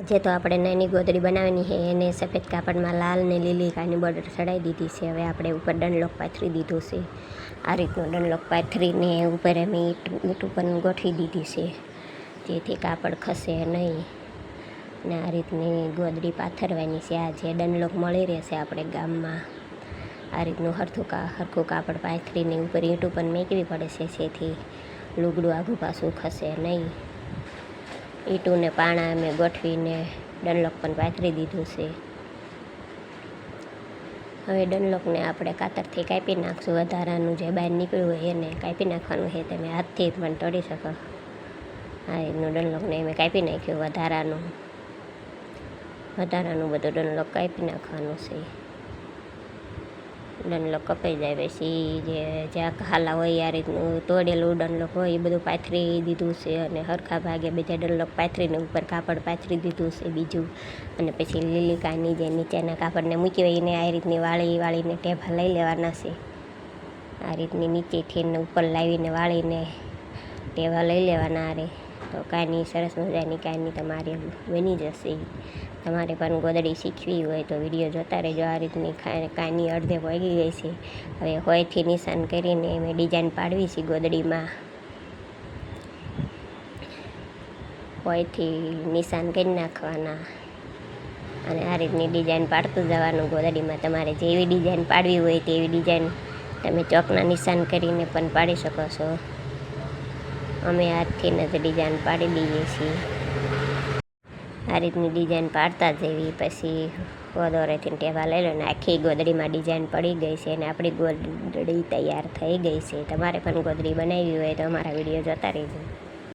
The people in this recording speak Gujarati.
જે તો આપણે નાની ગોદડી બનાવવાની છે એને સફેદ કાપડમાં લાલ ને લીલી કાની બોર્ડર ચડાવી દીધી છે. હવે આપણે ઉપર ડનલોક પાથરી દીધો છે. આ રીતનો ડનલોક પાથરીને ઉપર અમે ઈંટ ઉપર ગોઠવી દીધી છે જેથી કાપડ ખસે નહીં. ને આ રીતની ગોદડી પાથરવાની છે. આ જે ડનલોક મળી રહેશે આપણે ગામમાં આ રીતનું હરખું કાપડ પાથરીને ઉપર ઈંટ ઉપર મેકવી પડે છે જેથી લુગડું આઘું પાછું ખસે નહીં. ઈંટુને પાણા અમે ગોઠવીને ડનલોક પણ પાથરી દીધું છે. હવે ડનલોકને આપણે કાતરથી કાપી નાખશું. વધારાનું જે બહાર નીકળ્યું હોય એને કાપી નાખવાનું છે. તમે હાથથી પણ તોડી શકો. આ રીતનું ડનલોકને અમે કાપી નાખ્યું. વધારાનું બધું ડનલોક કાપી નાખવાનું છે. ડનલોક કપાઈ જાય પછી જ્યાં ખાલા હોય આ રીતનું તોડેલું ડનલોક હોય એ બધું પાથરી દીધું છે. અને હરખા ભાગે બીજા ડનલોક પાથરીને ઉપર કાપડ પાથરી દીધું છે બીજું. અને પછી લીલી કાની જે નીચેના કાપડને મૂકી હોય એને આ રીતની વાળીને ટેભા લઈ લેવાના છે. આ રીતની નીચેથી ઉપર લાવીને વાળીને ટેભા લઈ લેવાના. આરે તો કાની સરસ મજાની કાની તમારી બની જશે. તમારે પણ ગોદડી શીખવી હોય તો વિડીયો જોતા રહેજો. આ રીતની કાની અડધે પડી ગઈ છે. હવે હોયથી નિશાન કરીને મેં ડિઝાઇન પાડવી છે ગોદડીમાં. હોયથી નિશાન કરી નાખવાના અને આ રીતની ડિઝાઇન પાડતું જવાનું ગોદડીમાં. તમારે જેવી ડિઝાઇન પાડવી હોય તેવી ડિઝાઇન તમે ચોકના નિશાન કરીને પણ પાડી શકો છો. અમે હાથથી જ ડિઝાઇન પાડી દઈએ છીએ. આ રીતની ડિઝાઇન પાડતા જેવી પછી દોરેથી ટેબા લઈ લો ને આખી ગોદડીમાં ડિઝાઇન પડી ગઈ છે અને આપણી ગોદડી તૈયાર થઈ ગઈ છે. તમારે પણ ગોદડી બનાવી હોય તો અમારા વિડીયો જોતા રહેજો.